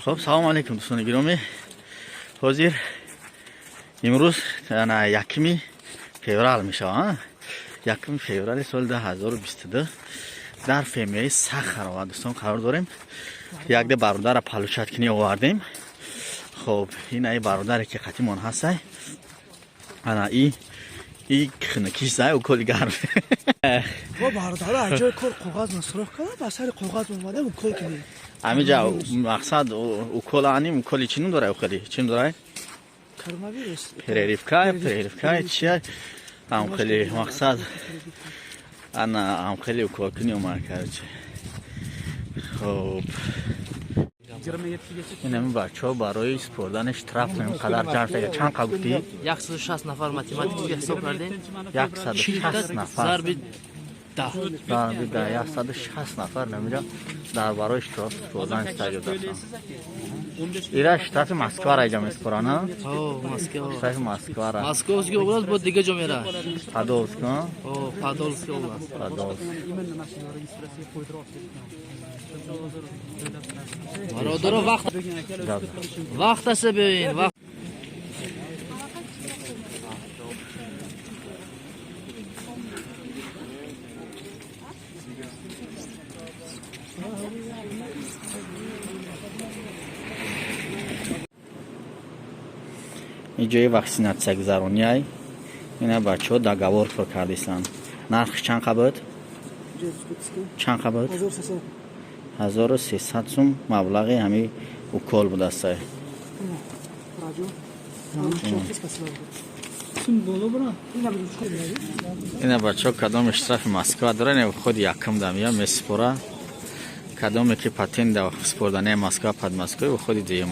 خب سلام علیکم دوستان گرامی. حاضر امروز یکمی فوریه میشه. یکم فوریه سال 2022 در فیمیای سخر دوستان قرار داریم. یک ده برادر پلوشتکنی آوردیم. خب این ای برادری که قطیمون هست. انا ای خنکیش زای و کل گرم. با برادر اجای کل کاغذ مصرف کنه با سر کاغذ اومده و کل کنی. همینجا مقصد او کل آنیم کلی چینو داره خیلی چین داره. کرونا ویروس. پریفکای چیه؟ هم خیلی مقصد انا هم خیلی کل کنی اومد کرد. خب این همین بچه ها برای سپردنش طرف نمیقدر جمع چند قبوتی؟ 160 نفر ماتماتیک حساب کردیم. 160 نفر ضرب 10 160 نفر نمیجا در برای سپردن استاجو داشتن. ایرا اشتراف مسکو را ایجا میسپرن ها؟ اشتراف مسکو را. مسکوسکی اوبلاست بود دیگه جا میره. پادولسک ها؟ پادولسکی اوبلاست. برادر وقت است ببین وقت. اینجای واکسیناسیا گذرانی ای اینا بچه ها داگاور کردیستن. نرخ چند قبض؟ چند قبض؟ 1300 سوم مبلغ همی اوکول بود است. اینا بچه ها کدام اشتراف مسکو دارن خود یکم دمیا مسپورا کدامی که پاتین در سپردن مسکو پد مسکو و خودی دیگه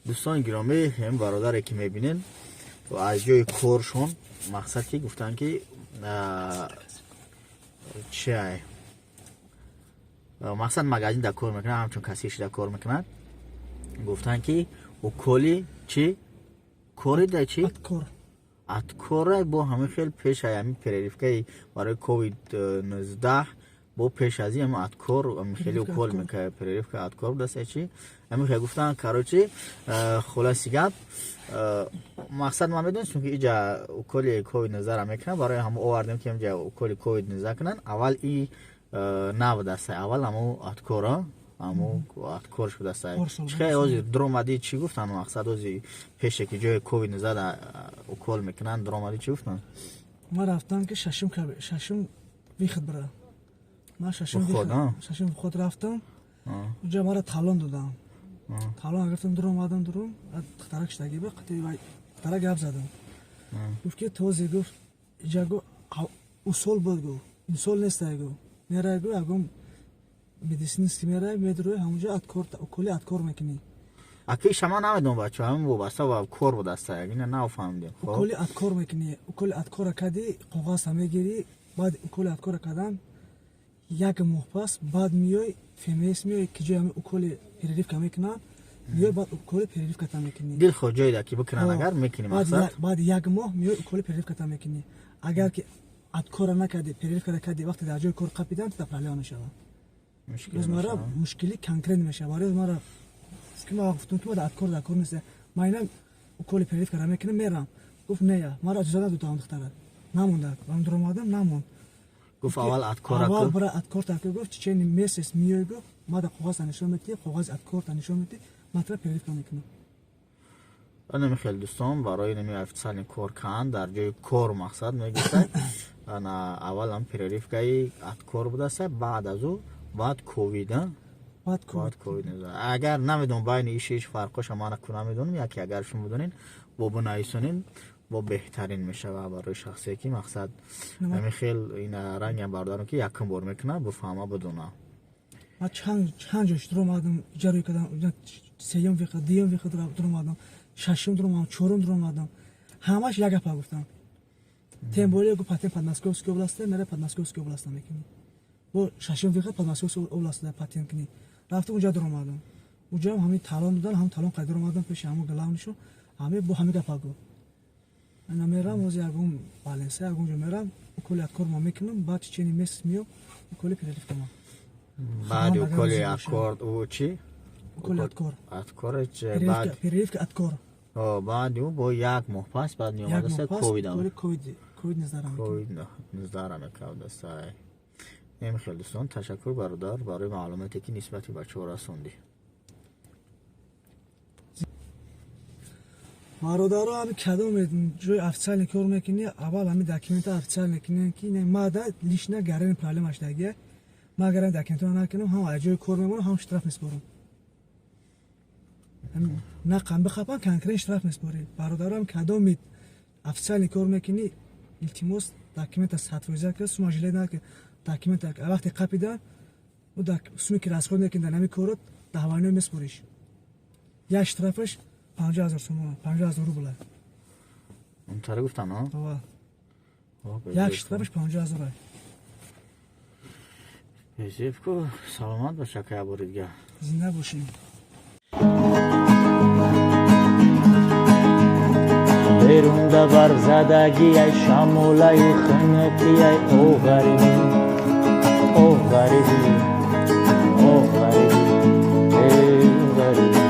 دوستان گرامی هم برادری که میبینین و از جای کورشون مقصد که گفتن که چه مقصد مگازین در کار میکنن همچون کسیش در کار میکنن گفتن که او کلی چی؟ کوری در چی؟ اتکور با همه خیلی پیش همین پریفکای برای کووید 19 با پیش از این هم اتکور خیلی اوکول میکنه پریفک اتکور دسته چی؟ همین خیلی گفتن کاروچی خلاصی گپ مقصد ما میدونیم که اینجا اوکلی کووید 19 را میکنن برای هم آوردیم که اینجا اوکلی کووید 19 کنن اول این نو دسته اول همو اتکورا همو اتکور شده دسته چه اوزی درامدی چی گفتن مقصد اوزی پیشه که جای کووید 19 اوکول میکنن درامدی چی گفتن ما رفتم که ششم ویخت بره ما ششم خود رفتم اونجا ما را تالون دادم تالون گرفتم درام آدم درام ترک شدگی به قطعی ترک گپ زدم گفت که توزی گفت اینجا گو اصول بود گو این اصول نیست گو میره گو اگم مدیسینیست میره میدروی همونجا اتکور کلی اتکور میکنی اکی شما نمیدون بچه هم وابسته و کور بود است اینه نفهمیدیم کلی اتکور میکنی کلی اتکور کردی قوقاس هم میگیری بعد کلی اتکور کردن یک ماه پس بعد میای فیمیس میای که جای همه کلی پریفک میکنن میای بعد کلی پریفک کتا میکنی دل خود جای دا که بکنن اگر میکنی بعد یک ماه میای کلی پریفک کتا میکنی اگر که اتکور نکردی پریفک کردی وقتی در جای کور قپیدن تا پرلیا میشه مشکلی کنکرت میشه برای ما را که ما گفتم تو بعد اتکور دکور نیست ما اینا کلی پریفک کتا میکنم میرم گفت نه ما را اجازه ندادم دختره نمونده من درام آدم نموند گفت اول اتکور اول برای اتکور تا گفت چه میسس میای گفت ما در کاغذ نشون میدی کاغذ اتکور تا نشون میدی مطلب پریفک میکنم انا میخوام دوستان برای نمی افصال کور کان در جای کور مقصد میگه انا اول هم پریفکای اتکور بوده است بعد از او بعد کووید بعد کووید اگر نمیدونم بین ایش فرقش ما نکنم میدونم یکی اگر شما بدونین و بنایسونین با بهترین میشه و برای شخصی که مقصد همین خیلی این رنگ هم بردارم که یکم بار میکنه بفهمه بدونه من چند جاش در اومدم اجاره کردم سیوم ویخ دیم ویخ در اومدم ششم در اومدم چهارم در اومدم همش یک گپ گفتم تیم گفت پاتین پادماسکوفسکی اوبلاسته میره پادماسکوفسکی اوبلاسته میکنی با ششم ویخ پادماسکوفسکی اوبلاسته پاتین کنی رفتم اونجا در اومدم اونجا همین تالان دادن هم تالان قدر اومدم پیش همون گلاونشو همه با همه گپ گفت من میرم از یگون بالانسه یگون جو میرم کلی کار ما میکنم بعد چینی مس میو کلی پرلیف کنم بعد کلی اکورد او چی کلی اتکار اتکار بعد پرلیف اتکار بعد او با یک ماه پس بعد نیومد است کووید کلی کووید نظرم کووید نظرم کرد است خیلی دوستان تشکر برادر برای معلوماتی که نسبت به بچه‌ها رسوندی مارودارو هم کدوم جوی افسال کار میکنی اول همین داکیمنت افسال میکنی که نه ماده لیشنا گرین پرابلم اشتاگه ما گرین داکیمنت نکنم هم جوی کار میمونم هم اشتراف میسپارم نه قم بخپن کنکرین اشتراف میسپاری برادرو هم کدوم افسال کار میکنی التماس داکیمنت سات روزه که سماجله نه که داکیمنت وقتی قپیدن و سومی که راست خود میکنه نمی کارت دهوانه میسپاریش یا اشترافش 50,000 سوم 50,000 روبل اون طرف گفتن ها یک اشتراکش 50,000 بزیف کو سلامت باشه که بار دیگه زنده باشین بیرون بر زدگی ای شمولای خنکی ای او غریبی او غریبی او غریبی ای غریبی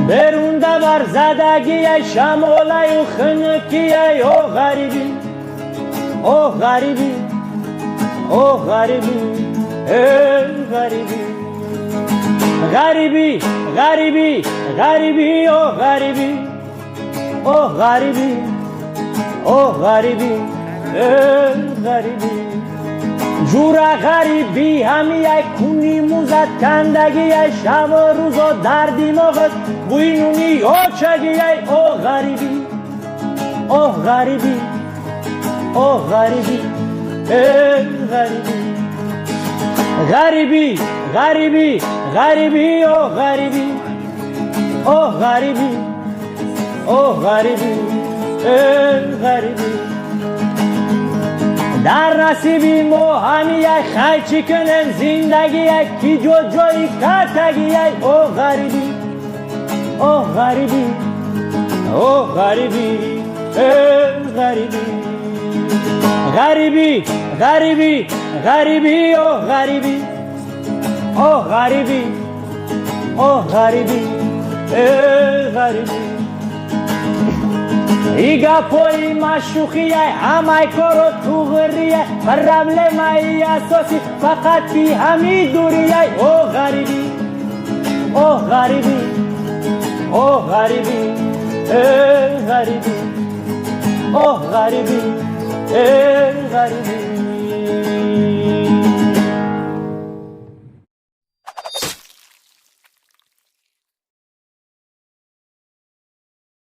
بیرون بر زدگی ای شمولای خنکی ای او غریبی او غریبی او غریبی ای غریبی غریبی غریبی غریبی او غریبی او غریبی او غریبی غریبی جورا غریبی همی ای کنی موزد کندگی ای شب و روز و دردی مغد بوینونی او چگی ای او غریبی او غریبی او غریبی غریبی غریبی غریبی غریبی او غریبی او غریبی او غریبی غریبی در نصیبی مو همی یک خیچی کنم زندگی یک کی جو جایی کتگی یک او غریبی او غریبی او غریبی غریبی غریبی غریبی غریبی او غریبی او غریبی او غریبی غریبی ایگا پوی مشوخیه همه کارو تو غریه پرابلمای اساسی فقط بی همی دوریه او غریبی او غریبی او غریبی غریبی او غریبی غریبی